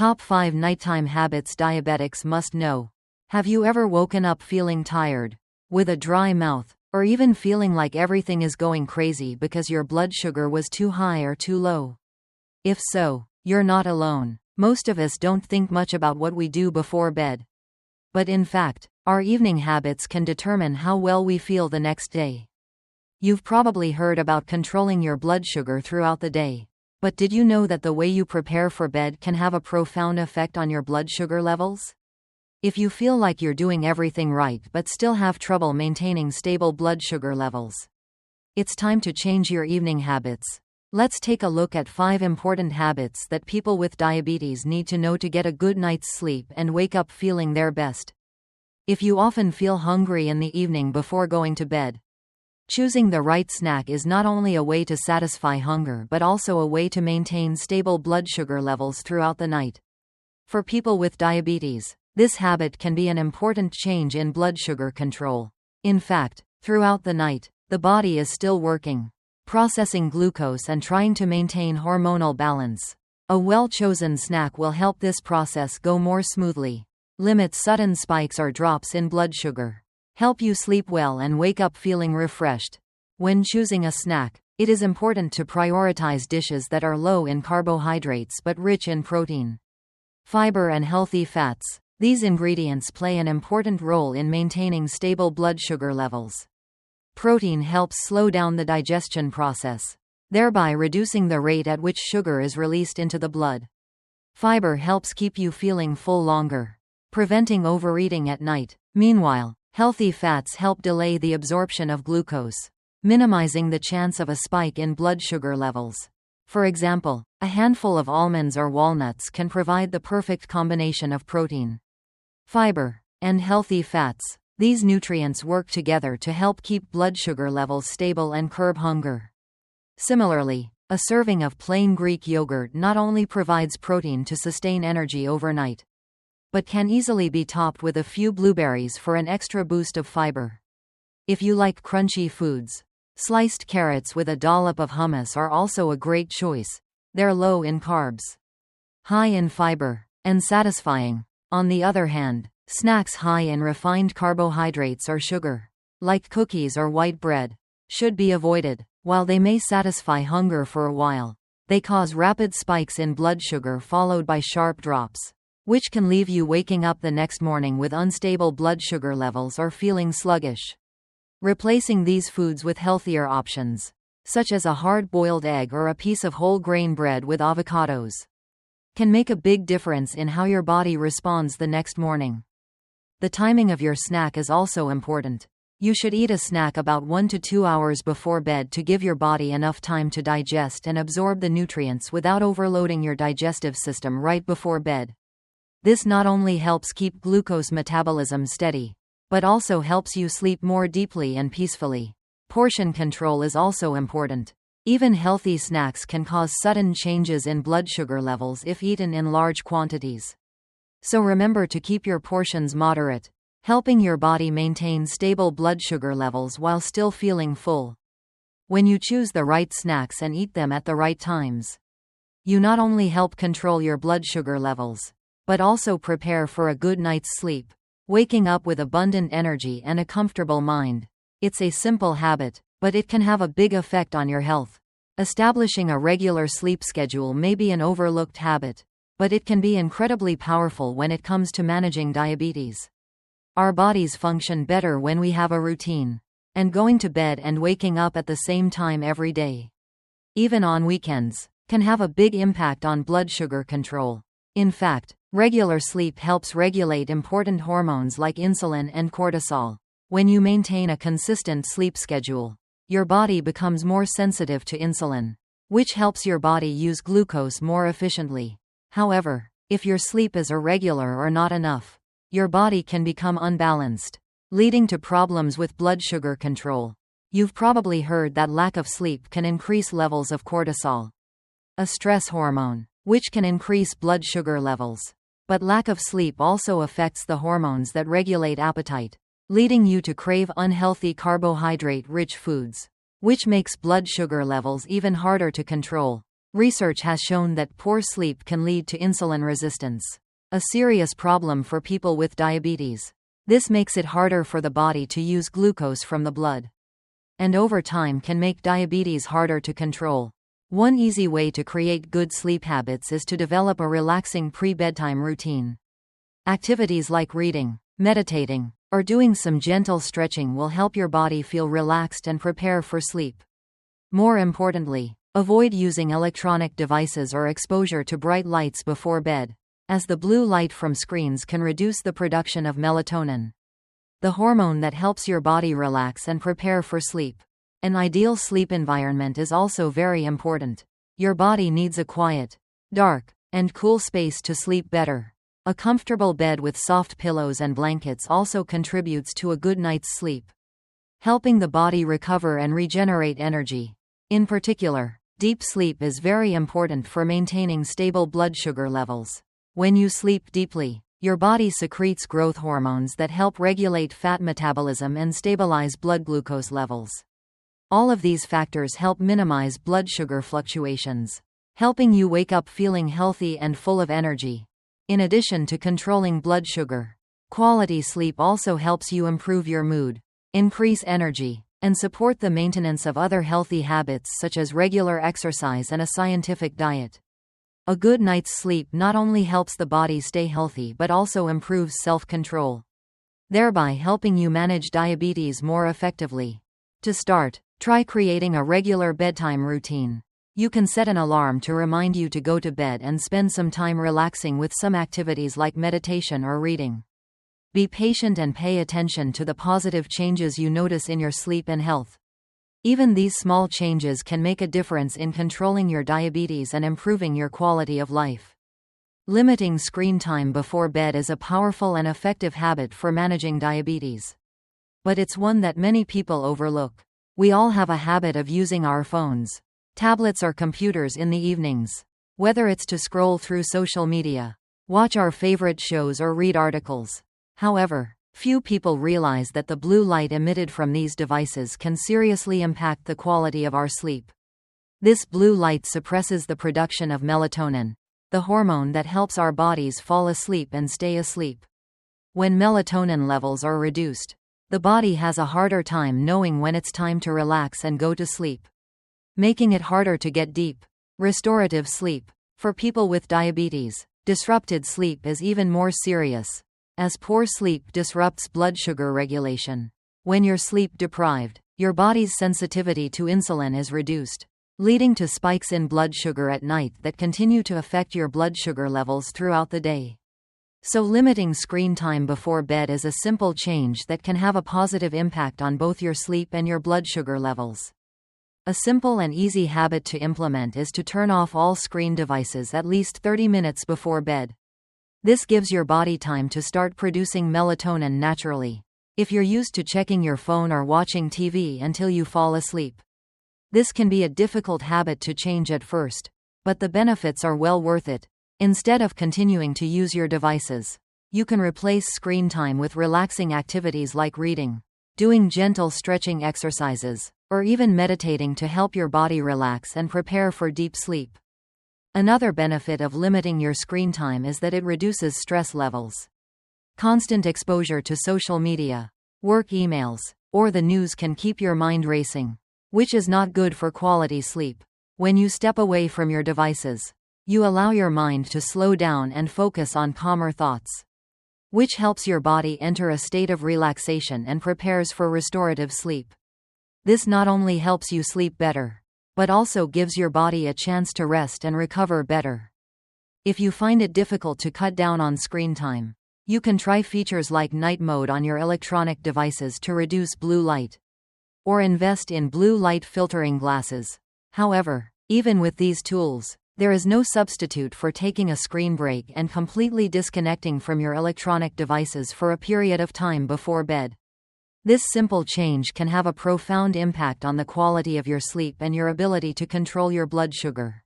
Top 5 Nighttime Habits Diabetics Must Know. Have you ever woken up feeling tired, with a dry mouth, or even feeling like everything is going crazy because your blood sugar was too high or too low? If so, you're not alone. Most of us don't think much about what we do before bed. But in fact, our evening habits can determine how well we feel the next day. You've probably heard about controlling your blood sugar throughout the day. But did you know that the way you prepare for bed can have a profound effect on your blood sugar levels? If you feel like you're doing everything right but still have trouble maintaining stable blood sugar levels, it's time to change your evening habits. Let's take a look at 5 important habits that people with diabetes need to know to get a good night's sleep and wake up feeling their best. If you often feel hungry in the evening before going to bed, choosing the right snack is not only a way to satisfy hunger but also a way to maintain stable blood sugar levels throughout the night. For people with diabetes, this habit can be an important change in blood sugar control. In fact, throughout the night, the body is still working, processing glucose and trying to maintain hormonal balance. A well-chosen snack will help this process go more smoothly, limit sudden spikes or drops in blood sugar, help you sleep well and wake up feeling refreshed. When choosing a snack, it is important to prioritize dishes that are low in carbohydrates but rich in protein, fiber and healthy fats. These ingredients play an important role in maintaining stable blood sugar levels. Protein helps slow down the digestion process, thereby reducing the rate at which sugar is released into the blood. Fiber helps keep you feeling full longer, preventing overeating at night. Meanwhile, healthy fats help delay the absorption of glucose, minimizing the chance of a spike in blood sugar levels. For example, a handful of almonds or walnuts can provide the perfect combination of protein, fiber, and healthy fats. These nutrients work together to help keep blood sugar levels stable and curb hunger. Similarly, a serving of plain Greek yogurt not only provides protein to sustain energy overnight, but can easily be topped with a few blueberries for an extra boost of fiber. If you like crunchy foods, sliced carrots with a dollop of hummus are also a great choice. They're low in carbs, high in fiber, and satisfying. On the other hand, snacks high in refined carbohydrates or sugar, like cookies or white bread, should be avoided. While they may satisfy hunger for a while, they cause rapid spikes in blood sugar followed by sharp drops, which can leave you waking up the next morning with unstable blood sugar levels or feeling sluggish. Replacing these foods with healthier options, such as a hard-boiled egg or a piece of whole grain bread with avocados, can make a big difference in how your body responds the next morning. The timing of your snack is also important. You should eat a snack about 1 to 2 hours before bed to give your body enough time to digest and absorb the nutrients without overloading your digestive system right before bed. This not only helps keep glucose metabolism steady, but also helps you sleep more deeply and peacefully. Portion control is also important. Even healthy snacks can cause sudden changes in blood sugar levels if eaten in large quantities. So remember to keep your portions moderate, helping your body maintain stable blood sugar levels while still feeling full. When you choose the right snacks and eat them at the right times, you not only help control your blood sugar levels, but also prepare for a good night's sleep, waking up with abundant energy and a comfortable mind. It's a simple habit, but it can have a big effect on your health. Establishing a regular sleep schedule may be an overlooked habit, but it can be incredibly powerful when it comes to managing diabetes. Our bodies function better when we have a routine, and going to bed and waking up at the same time every day, even on weekends, can have a big impact on blood sugar control. In fact, regular sleep helps regulate important hormones like insulin and cortisol. When you maintain a consistent sleep schedule, your body becomes more sensitive to insulin, which helps your body use glucose more efficiently. However, if your sleep is irregular or not enough, your body can become unbalanced, leading to problems with blood sugar control. You've probably heard that lack of sleep can increase levels of cortisol, a stress hormone, which can increase blood sugar levels. But lack of sleep also affects the hormones that regulate appetite, leading you to crave unhealthy carbohydrate-rich foods, which makes blood sugar levels even harder to control. Research has shown that poor sleep can lead to insulin resistance, a serious problem for people with diabetes. This makes it harder for the body to use glucose from the blood, and over time can make diabetes harder to control. One easy way to create good sleep habits is to develop a relaxing pre-bedtime routine. Activities like reading, meditating, or doing some gentle stretching will help your body feel relaxed and prepare for sleep. More importantly, avoid using electronic devices or exposure to bright lights before bed, as the blue light from screens can reduce the production of melatonin, the hormone that helps your body relax and prepare for sleep. An ideal sleep environment is also very important. Your body needs a quiet, dark, and cool space to sleep better. A comfortable bed with soft pillows and blankets also contributes to a good night's sleep, helping the body recover and regenerate energy. In particular, deep sleep is very important for maintaining stable blood sugar levels. When you sleep deeply, your body secretes growth hormones that help regulate fat metabolism and stabilize blood glucose levels. All of these factors help minimize blood sugar fluctuations, helping you wake up feeling healthy and full of energy. In addition to controlling blood sugar, quality sleep also helps you improve your mood, increase energy, and support the maintenance of other healthy habits such as regular exercise and a scientific diet. A good night's sleep not only helps the body stay healthy but also improves self-control, thereby helping you manage diabetes more effectively. To start, try creating a regular bedtime routine. You can set an alarm to remind you to go to bed and spend some time relaxing with some activities like meditation or reading. Be patient and pay attention to the positive changes you notice in your sleep and health. Even these small changes can make a difference in controlling your diabetes and improving your quality of life. Limiting screen time before bed is a powerful and effective habit for managing diabetes. But it's one that many people overlook. We all have a habit of using our phones, tablets or computers in the evenings, whether it's to scroll through social media, watch our favorite shows or read articles. However, few people realize that the blue light emitted from these devices can seriously impact the quality of our sleep. This blue light suppresses the production of melatonin, the hormone that helps our bodies fall asleep and stay asleep. When melatonin levels are reduced, the body has a harder time knowing when it's time to relax and go to sleep, making it harder to get deep, restorative sleep. For people with diabetes, disrupted sleep is even more serious, as poor sleep disrupts blood sugar regulation. When you're sleep deprived, your body's sensitivity to insulin is reduced, leading to spikes in blood sugar at night that continue to affect your blood sugar levels throughout the day. So limiting screen time before bed is a simple change that can have a positive impact on both your sleep and your blood sugar levels. A simple and easy habit to implement is to turn off all screen devices at least 30 minutes before bed. This gives your body time to start producing melatonin naturally, if you're used to checking your phone or watching TV until you fall asleep. This can be a difficult habit to change at first, but the benefits are well worth it. Instead of continuing to use your devices, you can replace screen time with relaxing activities like reading, doing gentle stretching exercises, or even meditating to help your body relax and prepare for deep sleep. Another benefit of limiting your screen time is that it reduces stress levels. Constant exposure to social media, work emails, or the news can keep your mind racing, which is not good for quality sleep. When you step away from your devices, you allow your mind to slow down and focus on calmer thoughts, which helps your body enter a state of relaxation and prepares for restorative sleep. This not only helps you sleep better, but also gives your body a chance to rest and recover better. If you find it difficult to cut down on screen time, you can try features like night mode on your electronic devices to reduce blue light, or invest in blue light filtering glasses. However, even with these tools, there is no substitute for taking a screen break and completely disconnecting from your electronic devices for a period of time before bed. This simple change can have a profound impact on the quality of your sleep and your ability to control your blood sugar.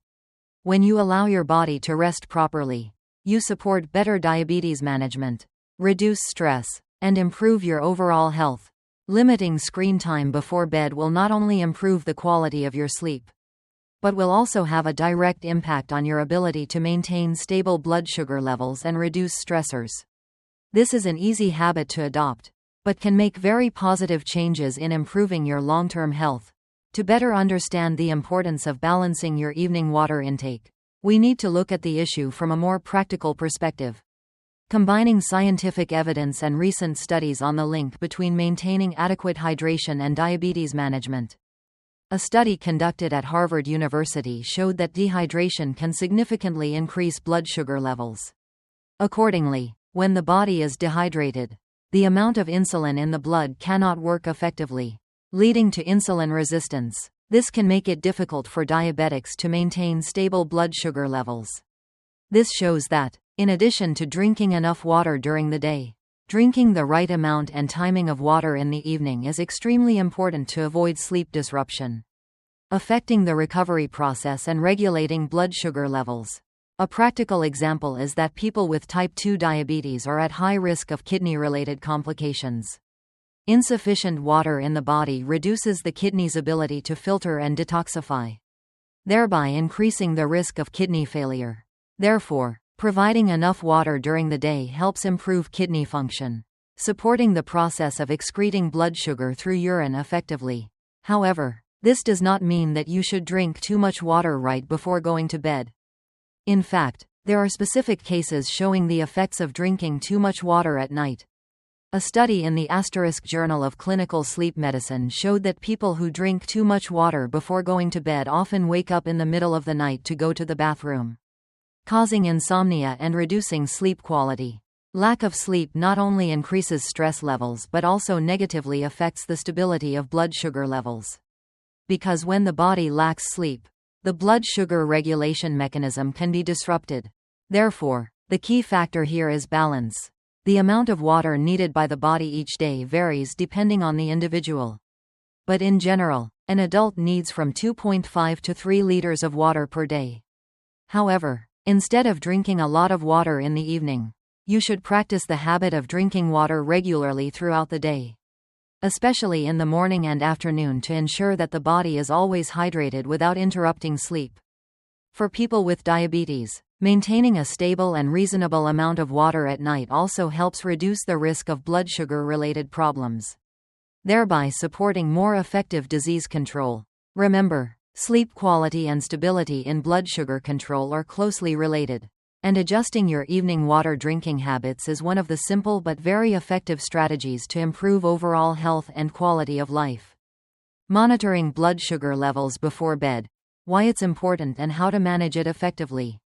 When you allow your body to rest properly, you support better diabetes management, reduce stress, and improve your overall health. Limiting screen time before bed will not only improve the quality of your sleep, but will also have a direct impact on your ability to maintain stable blood sugar levels and reduce stressors. This is an easy habit to adopt, but can make very positive changes in improving your long-term health. To better understand the importance of balancing your evening water intake, we need to look at the issue from a more practical perspective. Combining scientific evidence and recent studies on the link between maintaining adequate hydration and diabetes management. A study conducted at Harvard University showed that dehydration can significantly increase blood sugar levels. Accordingly, when the body is dehydrated, the amount of insulin in the blood cannot work effectively, leading to insulin resistance. This can make it difficult for diabetics to maintain stable blood sugar levels. This shows that, in addition to drinking enough water during the day, drinking the right amount and timing of water in the evening is extremely important to avoid sleep disruption, affecting the recovery process and regulating blood sugar levels. A practical example is that people with type 2 diabetes are at high risk of kidney-related complications. Insufficient water in the body reduces the kidney's ability to filter and detoxify, thereby increasing the risk of kidney failure. Therefore, providing enough water during the day helps improve kidney function, supporting the process of excreting blood sugar through urine effectively. However, this does not mean that you should drink too much water right before going to bed. In fact, there are specific cases showing the effects of drinking too much water at night. A study in the Journal of Clinical Sleep Medicine showed that people who drink too much water before going to bed often wake up in the middle of the night to go to the bathroom, causing insomnia and reducing sleep quality. Lack of sleep not only increases stress levels but also negatively affects the stability of blood sugar levels. Because when the body lacks sleep, the blood sugar regulation mechanism can be disrupted. Therefore, the key factor here is balance. The amount of water needed by the body each day varies depending on the individual. But in general, an adult needs from 2.5 to 3 liters of water per day. However, instead of drinking a lot of water in the evening, you should practice the habit of drinking water regularly throughout the day, especially in the morning and afternoon, to ensure that the body is always hydrated without interrupting sleep. For people with diabetes, maintaining a stable and reasonable amount of water at night also helps reduce the risk of blood sugar-related problems, thereby supporting more effective disease control. Remember, sleep quality and stability in blood sugar control are closely related, and adjusting your evening water drinking habits is one of the simple but very effective strategies to improve overall health and quality of life. Monitoring blood sugar levels before bed. Why it's important and how to manage it effectively.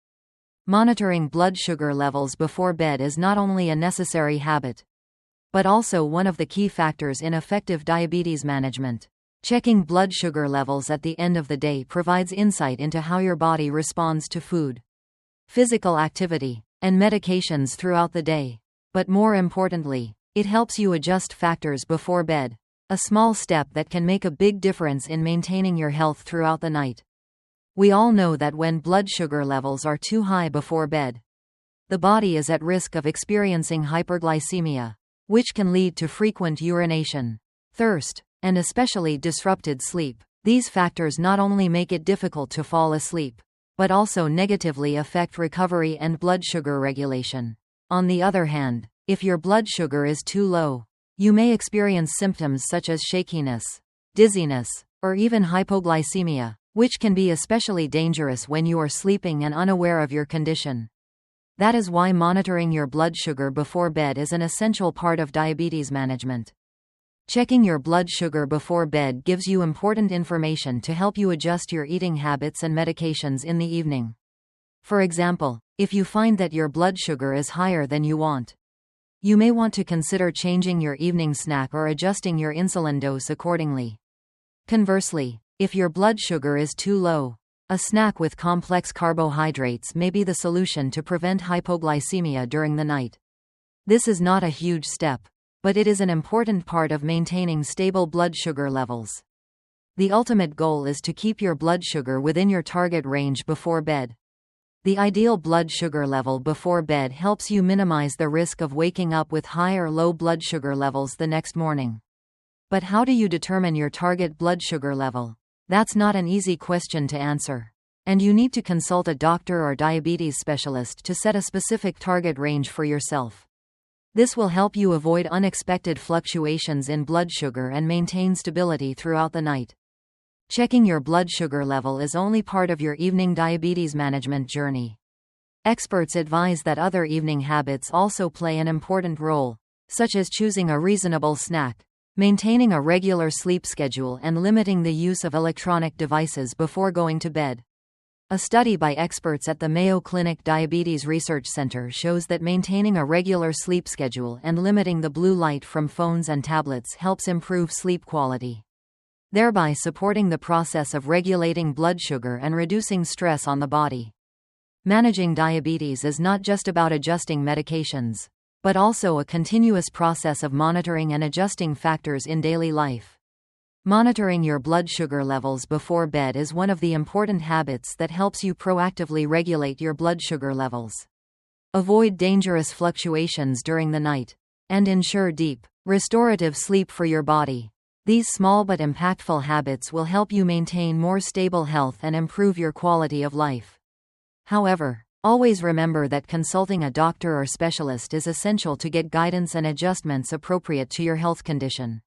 Monitoring blood sugar levels before bed is not only a necessary habit, but also one of the key factors in effective diabetes management. Checking blood sugar levels at the end of the day provides insight into how your body responds to food, physical activity, and medications throughout the day. But more importantly, it helps you adjust factors before bed, a small step that can make a big difference in maintaining your health throughout the night. We all know that when blood sugar levels are too high before bed, the body is at risk of experiencing hyperglycemia, which can lead to frequent urination, thirst, and especially disrupted sleep. These factors not only make it difficult to fall asleep, but also negatively affect recovery and blood sugar regulation. On the other hand, if your blood sugar is too low, you may experience symptoms such as shakiness, dizziness, or even hypoglycemia, which can be especially dangerous when you are sleeping and unaware of your condition. That is why monitoring your blood sugar before bed is an essential part of diabetes management. Checking your blood sugar before bed gives you important information to help you adjust your eating habits and medications in the evening. For example, if you find that your blood sugar is higher than you want, you may want to consider changing your evening snack or adjusting your insulin dose accordingly. Conversely, if your blood sugar is too low, a snack with complex carbohydrates may be the solution to prevent hypoglycemia during the night. This is not a huge step, but it is an important part of maintaining stable blood sugar levels. The ultimate goal is to keep your blood sugar within your target range before bed. The ideal blood sugar level before bed helps you minimize the risk of waking up with high or low blood sugar levels the next morning. But how do you determine your target blood sugar level? That's not an easy question to answer. And you need to consult a doctor or diabetes specialist to set a specific target range for yourself. This will help you avoid unexpected fluctuations in blood sugar and maintain stability throughout the night. Checking your blood sugar level is only part of your evening diabetes management journey. Experts advise that other evening habits also play an important role, such as choosing a reasonable snack, maintaining a regular sleep schedule, and limiting the use of electronic devices before going to bed. A study by experts at the Mayo Clinic Diabetes Research Center shows that maintaining a regular sleep schedule and limiting the blue light from phones and tablets helps improve sleep quality, thereby supporting the process of regulating blood sugar and reducing stress on the body. Managing diabetes is not just about adjusting medications, but also a continuous process of monitoring and adjusting factors in daily life. Monitoring your blood sugar levels before bed is one of the important habits that helps you proactively regulate your blood sugar levels. Avoid dangerous fluctuations during the night, and ensure deep, restorative sleep for your body. These small but impactful habits will help you maintain more stable health and improve your quality of life. However, always remember that consulting a doctor or specialist is essential to get guidance and adjustments appropriate to your health condition.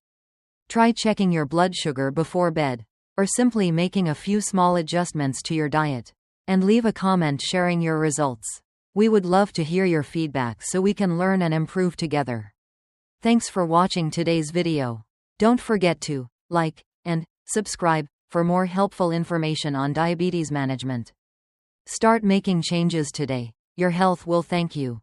Try checking your blood sugar before bed, or simply making a few small adjustments to your diet, and leave a comment sharing your results. We would love to hear your feedback so we can learn and improve together. Thanks for watching today's video. Don't forget to like and subscribe for more helpful information on diabetes management. Start making changes today. Your health will thank you.